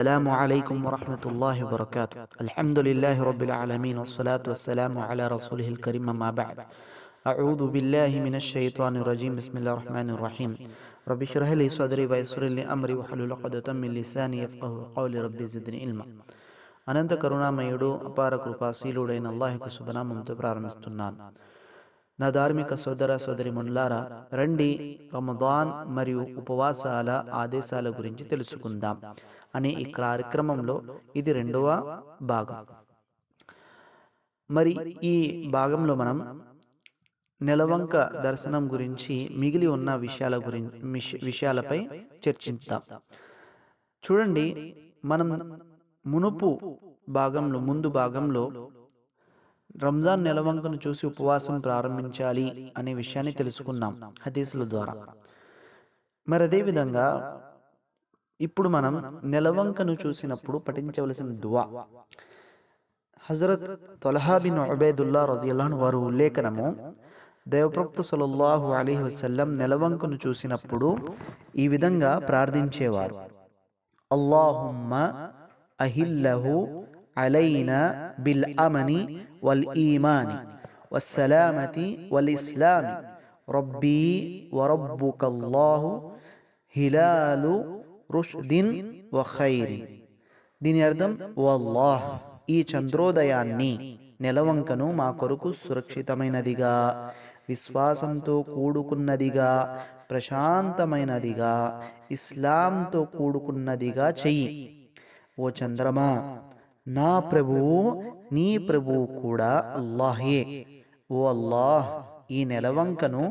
السلام عليكم ورحمة الله وبركاته. الحمد لله رب العالمين والصلاة والسلام على رسوله الكريم ما بعد. أعوذ بالله من الشيطان الرجيم. بسم الله الرحمن الرحيم. رب اشرح لي صدري ويسر لي أمري واحلل عقدة من لساني يفقهوا قولي. ربي زدني علما. అనంత కరుణామయుడు అపార కృపాశీలుడైన అల్లాహ్కు శుభనామంతో ప్రారంభిస్తున్నాను. నా ధార్మిక సోదర సోదరిమణులారా, రండి రమదాన్ మరియు ఉపవాసాల ఆదేశాల గురించి తెలుసుకుందాం అనే ఈ కార్యక్రమంలో ఇది రెండవ భాగం. మరి ఈ భాగంలో మనం నెలవంక దర్శనం గురించి మిగిలి ఉన్న విషయాలపై చర్చిద్దాం. చూడండి, మనం ముందు భాగంలో రంజాన్ నెలవంకను చూసి ఉపవాసం ప్రారంభించాలి అనే విషయాన్ని తెలుసుకున్నాం హదీసుల ద్వారా. మరి అదేవిధంగా ఇప్పుడు మనం నెలవంకను చూసినప్పుడు పఠించవలసిన దువా. హజరత్ తల్హా బిన్ ఉబైదుల్లా రదియల్లాహు అన్హు వారు ఉల్లేఖనము, దైవప్రవక్త సల్లల్లాహు అలైహి వసల్లం నెలవంకను చూసినప్పుడు ఈ విధంగా ప్రార్థించేవారు: అల్లాహుమ్మ అహిల్లహు అలైనా బిల్ అమని వల్ ఈమాని వస్సలామతి వల్ ఇస్లామి రబ్బీ వరబ్బుకల్లాహు హిలాలు రుష్దిన్ వ ఖైరి. దీని అర్థం, వల్లాహ్, ఈ చంద్రోదయాన్ని నెలవంకను మా కొరకు సురక్షితమైనదిగా, విశ్వాసంతో కూడుకున్నదిగా, ప్రశాంతమైనదిగా, ఇస్లాంతో కూడుకున్నదిగా చెయ్యి. ఓ చంద్రమా, నా ప్రభువు నీ ప్రభువు కూడా అల్లాహే. ఓ అల్లాహ్, ఈ నెలవంకను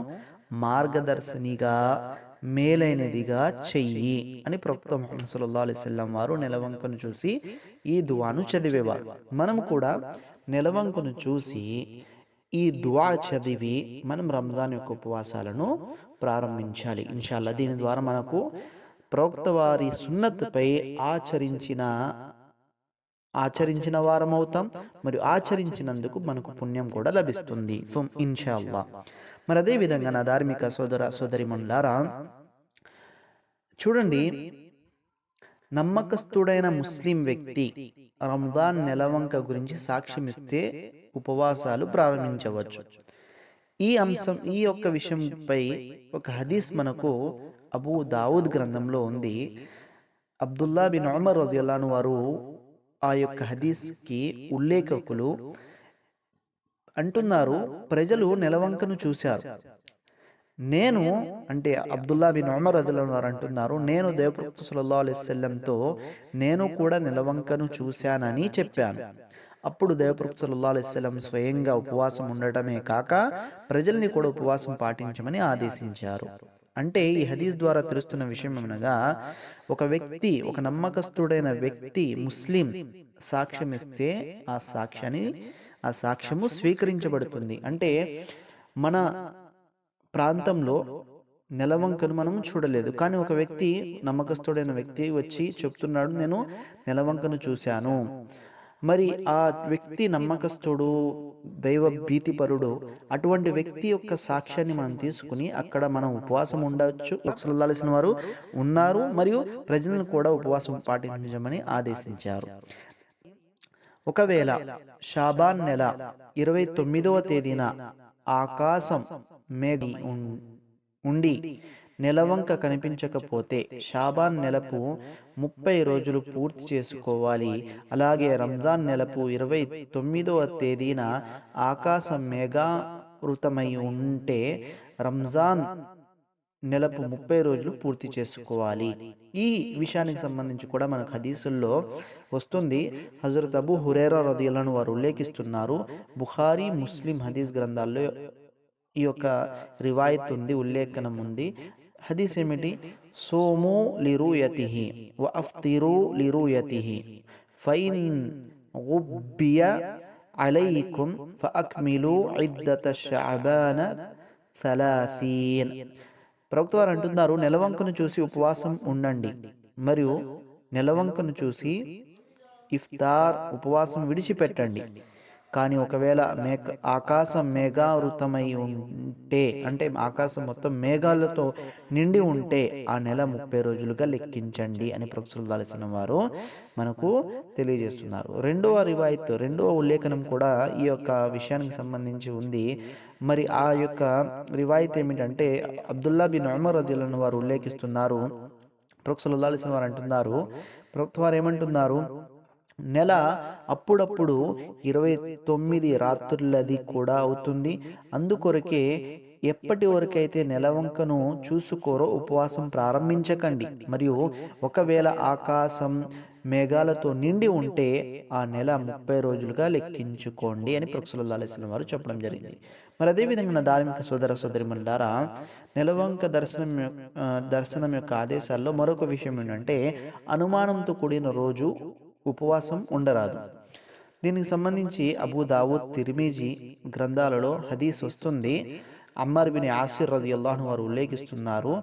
మార్గదర్శనిగా, మేలైనదిగా చెయ్యి అని ప్రవక్త ముహమ్మద్ సల్లల్లాహు అలైహి వసల్లం వారు నెలవంకను చూసి ఈ దువాను చదివేవారు. మనం కూడా నెలవంకను చూసి ఈ దువా చదివి మనం రంజాన్ యొక్క ఉపవాసాలను ప్రారంభించాలి ఇన్షాల్లా. దీని ద్వారా మనకు ప్రవక్త వారి సున్నత్పై ఆచరించిన వారం అవుతాం, మరియు ఆచరించినందుకు మనకు పుణ్యం కూడా లభిస్తుంది ఇన్షాల్లా. మరి అదేవిధంగా నా ధార్మిక సోదర సోదరిమణులారా, చూడండి, నమ్మకస్తుడైన ముస్లిం వ్యక్తి రంజాన్ నెలవంక గురించి సాక్ష్యమిస్తే ఉపవాసాలు ప్రారంభించవచ్చు. ఈ యొక్క విషయంపై ఒక హదీస్ మనకు అబూ దావుద్ గ్రంథంలో ఉంది. అబ్దుల్లా బిన్ ఉమర్ రదియల్లాహు అన్హు వారు ఆ యొక్క హదీస్కి ఉల్లేఖకులు అంటున్నారు, ప్రజలు నెలవంకను చూశారు. నేను, అంటే అబ్దుల్లా బిన్ ఉమర్ రదియల్లాహు అన్హు వారు అంటున్నారు, నేను దైవప్రవక్త సల్లల్లాహు అలైహి వసల్లంతో నేను కూడా నెలవంకను చూశానని చెప్పాను. అప్పుడు దైవప్రవక్త సల్లల్లాహు అలైహి వసల్లం స్వయంగా ఉపవాసం ఉండటమే కాక ప్రజల్ని కూడా ఉపవాసం పాటించమని ఆదేశించారు. అంటే ఈ హదీస్ ద్వారా తెలుస్తున్న విషయం ఏమనగా, ఒక నమ్మకస్తుడైన వ్యక్తి ముస్లిం సాక్ష్యమిస్తే ఆ సాక్ష్యము స్వీకరించబడుతుంది. అంటే మన ప్రాంతంలో నెలవంకను మనం చూడలేదు, కానీ ఒక వ్యక్తి, నమ్మకస్తుడైన వ్యక్తి వచ్చి చెప్తున్నాడు, నేను నెలవంకను చూశాను. మరి ఆ వ్యక్తి నమ్మకస్తుడు, దైవ భీతిపరుడు. అటువంటి వ్యక్తి యొక్క సాక్ష్యాన్ని మనం తీసుకుని అక్కడ మనం ఉపవాసం ఉండవచ్చు. సల్లల్లాహు అలైహి వసల్లం వారు ఉన్నారు, మరియు ప్రజలను కూడా ఉపవాసం పాటించమని ఆదేశించారు. ఒకవేళ షాబాన్ నెల 29వ తేదీన ఆకాశం మేఘం ఉండి నెలవంక కనిపించకపోతే షాబాన్ నెలపు 30 రోజులు పూర్తి చేసుకోవాలి. అలాగే రంజాన్ నెలపు 29వ తేదీన ఆకాశం మేఘావృతమై ఉంటే రంజాన్ నెలపు 30 రోజులు పూర్తి చేసుకోవాలి. ఈ విషయానికి సంబంధించి కూడా మనకు హదీసుల్లో వస్తుంది. హజరత్ అబూ హురైరా రదియల్లాహు అన్హు వారు ఉల్లేఖిస్తున్నారు, బుఖారీ, ముస్లిం హదీస్ గ్రంథాల్లో ఈ యొక్క రివాయత్ ఉంది, ఉల్లేఖనం ఉంది. హదీస్ ఏమిటి? సోము లిరుయతిహి వ అఫ్తిరు లిరుయతిహి ఫైన్ గుబ్బియ అలైకుం ఫఅక్మిలు ఇద్దత షఅబాన 30. ప్రవక్త వారు అంటున్నారు, నెలవంకను చూసి ఉపవాసం ఉండండి, మరియు నెలవంకను చూసి ఉపవాసం విడిచిపెట్టండి. కానీ ఒకవేళ ఆకాశం మేఘావృతమై ఉంటే, అంటే ఆకాశం మొత్తం మేఘాలతో నిండి ఉంటే ఆ నెల 30 రోజులుగా లెక్కించండి అని ప్రవక్త సల్లల్లాహు అలైహి వసల్లం వారు మనకు తెలియజేస్తున్నారు. రెండవ ఉల్లేఖనం కూడా ఈ యొక్క విషయానికి సంబంధించి ఉంది. మరి ఆ యొక్క రివాయత్ ఏమిటంటే అబ్దుల్లా బిన్ ఉమర్ రదియల్లాహు అన్హు వారు ఉల్లేఖిస్తున్నారు. ప్రవక్త సల్లల్లాహు అలైహి వసల్లం వారు అంటున్నారు, ప్రవక్త వారు ఏమంటున్నారు, నెల అప్పుడప్పుడు 29 రాత్రులది కూడా అవుతుంది. అందుకొరకే ఎప్పటి వరకైతే నెలవంకను చూసుకోరో ఉపవాసం ప్రారంభించకండి. మరియు ఒకవేళ ఆకాశం మేఘాలతో నిండి ఉంటే ఆ నెల 30 రోజులుగా లెక్కించుకోండి అని ప్రవక్త సల్లల్లాహు అలైహి వసల్లం వారు చెప్పడం జరిగింది. మరి అదేవిధంగా నా ధార్మిక సోదర సోదరిమణులారా, నెలవంక దర్శనం యొక్క ఆదేశాల్లో మరొక విషయం ఏంటంటే అనుమానంతో కూడిన రోజు ఉపవాసం ఉండరాదు. దీనికి సంబంధించి అబూ దావూద్, తిర్మిజీ గ్రంథాలలో హదీస్ వస్తుంది. అమ్మార్ బిన్ యాసిర్ రదియల్లాహు అన్హు వారు ఉల్లేఖిస్తున్నారు.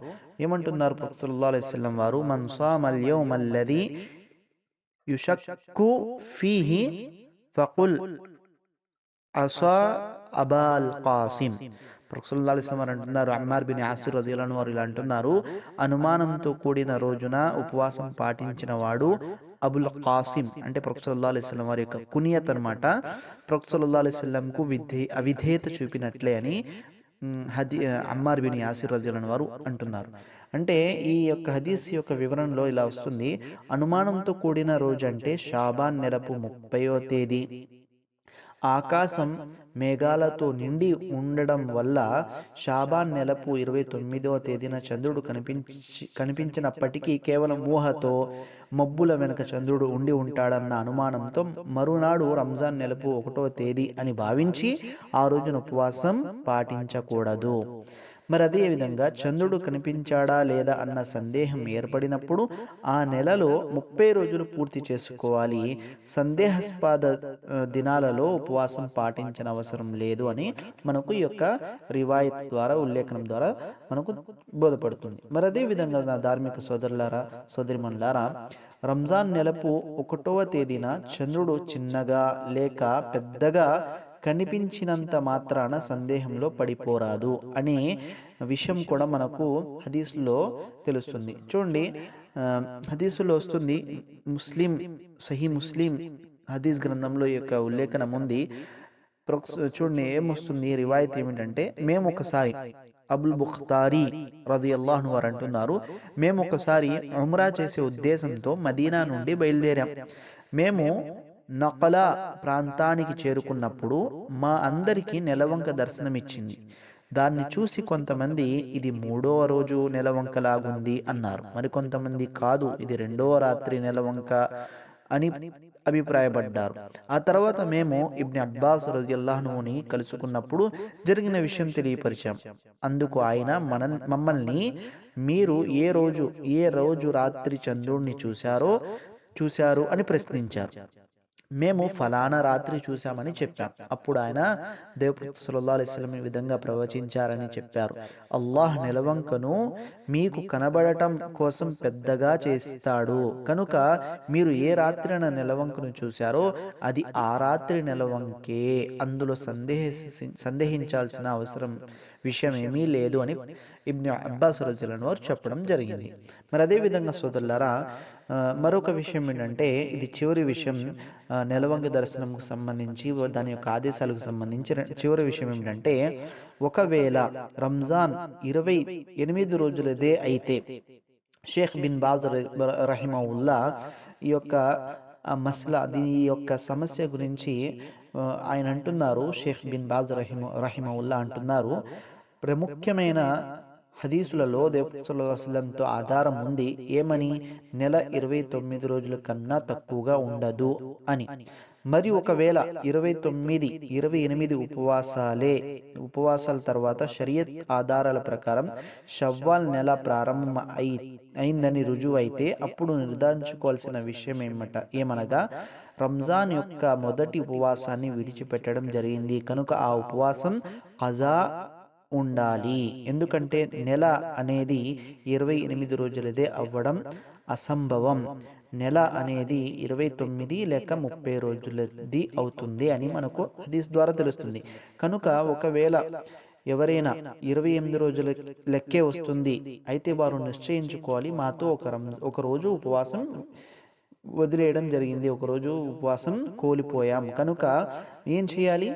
ఏమంటున్నారు ప్రవక్త సల్లల్లాహు అలైహి వసల్లం వారు, మన్ సామల్ యౌమల్లదీ యుషక్కు ఫీహి ఫకుల్ అసా అబాల్ కాసిం. ప్రవక్త సల్లల్లాహు అలైహి వసల్లం వారు అంటున్నారు, అమ్మార్ బిన్ యాసిర్ రదియల్లాహు అన్హు వారు ఇలా అంటున్నారు, అనుమానంతో కూడిన రోజున ఉపవాసం పాటించిన వాడు అబుల్ కాసిం, అంటే ప్రవక్త సల్లల్లాహు అలైహి వసల్లం వారి యొక్క కునియత్ అనమాట, ప్రవక్త సల్లల్లాహు అలైహి వసల్లంకు అవిధేయత చూపినట్లే అని అమ్మార్ బిన్ యాసిర్ రదియల్లాహు అన్హు వారు అంటున్నారు. అంటే ఈ యొక్క హదీస్ యొక్క వివరణలో ఇలా వస్తుంది, అనుమానంతో కూడిన రోజు అంటే షాబాన్ నెలపు 30వ తేదీ ఆకాశం మేఘాలతో నిండి ఉండడం వల్ల షాబాన్ నెలపు 29వ తేదీన చంద్రుడు కనిపించినప్పటికీ కేవలం ఊహతో మబ్బుల వెనుక చంద్రుడు ఉండి ఉంటాడన్న అనుమానంతో మరునాడు రంజాన్ నెలపు 1వ తేదీ అని భావించి ఆ రోజున ఉపవాసం పాటించకూడదు. మరి అదేవిధంగా చంద్రుడు కనిపించాడా లేదా అన్న సందేహం ఏర్పడినప్పుడు ఆ నెలలో 30 రోజులు పూర్తి చేసుకోవాలి. సందేహాస్పద దినాలలో ఉపవాసం పాటించిన అవసరం లేదు అని మనకు ఈ యొక్క రివాయత్ ద్వారా, ఉల్లేఖనం ద్వారా మనకు బోధపడుతుంది. మరి అదేవిధంగా నా ధార్మిక సోదరులారా, సోదరిమణులారా, రంజాన్ నెలపు 1వ తేదీన చంద్రుడు చిన్నగా లేక పెద్దగా కనిపించినంత మాత్రాన సందేహంలో పడిపోరాదు అనే విషయం కూడా మనకు హదీసులో తెలుస్తుంది. చూడండి, హదీసులో వస్తుంది, సహీ ముస్లిం హదీస్ గ్రంథంలో యొక్క ఉల్లేఖనం ఉంది. చూడండి ఏమొస్తుంది, రివాయత్ ఏమిటంటే, మేము ఒకసారి అబుల్ బుఖ్తారీ రదియల్లాహు అన్హు వారు అంటున్నారు, మేము ఒకసారి ఉమ్రా చేసే ఉద్దేశంతో మదీనా నుండి బయలుదేరాం. మేము నకలా ప్రాంతానికి చేరుకున్నప్పుడు మా అందరికీ నెలవంక దర్శనమిచ్చింది. దాన్ని చూసి కొంతమంది ఇది 3వ రోజు నెలవంకలాగుంది అన్నారు. మరికొంతమంది కాదు, ఇది 2వ రాత్రి నెలవంక అని అభిప్రాయపడ్డారు. ఆ తర్వాత మేము ఇబ్న్ అబ్బాస్ రజియల్లాహు అన్హుని కలుసుకున్నప్పుడు జరిగిన విషయం తెలియపరిచాం. అందుకు ఆయన మమ్మల్ని మీరు ఏ రోజు రాత్రి చంద్రుణ్ణి చూశారు అని ప్రశ్నించారు. మేము ఫలానా రాత్రి చూశామని చెప్పాం. అప్పుడు ఆయన దేవప్రవక్త సల్లల్లాహు అలైహి వసల్లం ఈ విధంగా ప్రవచించారని చెప్పారు, అల్లాహ్ నెలవంకను మీకు కనబడటం కోసం పెద్దగా చేస్తాడు కనుక మీరు ఏ రాత్రిన నెలవంకను చూశారో అది ఆ రాత్రి నెలవంకే, అందులో సందేహించాల్సిన విషయం ఏమీ లేదు అని ఇబ్న్ అబ్బాస్ రజియల్లాహు అన్హు వారు చెప్పడం జరిగింది. మరి అదేవిధంగా సోదరులారా, మరొక విషయం ఏంటంటే, ఇది చివరి విషయం, నెలవంక దర్శనంకు సంబంధించి దాని యొక్క ఆదేశాలకు సంబంధించి చివరి విషయం ఏమిటంటే, ఒకవేళ రంజాన్ 28 రోజులదే అయితే షేఖ్ బిన్ బాజ్ రహిమహుల్లా ఈ యొక్క దీని యొక్క సమస్య గురించి ఆయన అంటున్నారు, షేఖ్ బిన్ బాజ్ రహిమహుల్లా అంటున్నారు, ప్రముఖ్యమైన హదీసులలో దేవప్రవక్త సల్లల్లాహు అలైహి వసల్లంతో ఆధారం ఉంది. ఏమని? నెల 29 రోజుల కన్నా తక్కువగా ఉండదు అని. మరి ఒకవేళ 28 ఉపవాసాల తర్వాత షరియత్ ఆధారాల ప్రకారం షవ్వాల్ నెల ప్రారంభం అయిందని రుజువు అయితే అప్పుడు నిర్ధారించుకోవాల్సిన విషయం ఏమనగా రంజాన్ యొక్క మొదటి ఉపవాసాన్ని విడిచిపెట్టడం జరిగింది కనుక ఆ ఉపవాసం ఖజా ఉండాలి. ఎందుకంటే నెల అనేది 28 రోజులదే అవ్వడం అసంభవం. నెల అనేది 29 లేక 30 రోజులది అవుతుంది అని మనకు హదీస్ ద్వారా తెలుస్తుంది. కనుక ఒకవేళ ఎవరైనా 28 రోజుల లెక్కే వస్తుంది అయితే వారు నిశ్చయించుకోవాలి, మాతో ఒక రోజు ఉపవాసం వదిలేయడం జరిగింది, ఒకరోజు ఉపవాసం కోల్పోయాం, కనుక ఏం చేయాలి,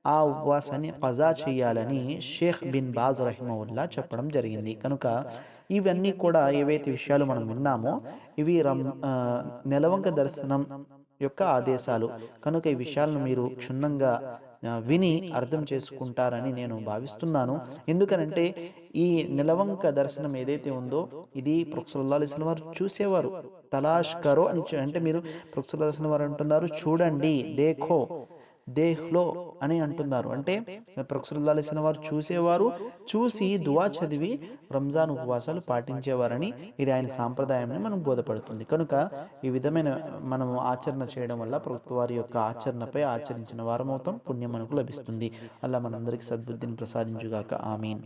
ఆ ఉపవాసాన్ని కజా చేయాలని షేఖ్ బిన్ బాజ్ రహిమహుల్లా చెప్పడం జరిగింది. కనుక ఇవన్నీ కూడా ఏవైతే విషయాలు మనం విన్నామో ఇవి నెలవంక దర్శనం యొక్క ఆదేశాలు. కనుక ఈ విషయాలను మీరు క్షుణ్ణంగా విని అర్థం చేసుకుంటారని నేను భావిస్తున్నాను. ఎందుకనంటే ఈ నెలవంక దర్శనం ఏదైతే ఉందో ఇది ప్రొఫెసర్ సల్లల్లాహు అలైహి వసల్లం వారు చూసేవారు. తలాష్ కరో అని అంటే మీరు ప్రొఫెసర్ సల్లల్లాహు అలైహి వసల్లం వారు అంటున్నారు చూడండి, దేఖో దేహ్లో అని అంటున్నారు. అంటే ప్రొఫెసర్ సల్లల్లాహు అలైహి వసల్లం వారు చూసేవారు, చూసి దువా చదివి రంజాన్ ఉపవాసాలు పాటించేవారని ఇది ఆయన సాంప్రదాయాన్ని మనం బోధపడుతుంది. కనుక ఈ విధమైన మనము ఆచరణ చేయడం వల్ల ప్రభుత్వ వారి యొక్క ఆచరణపై ఆచరించిన వారమవుతాం, పుణ్యం మనకు లభిస్తుంది. అల్లా మనందరికీ సద్బుద్ధిని ప్రసాదించుగాక. ఆమీన్.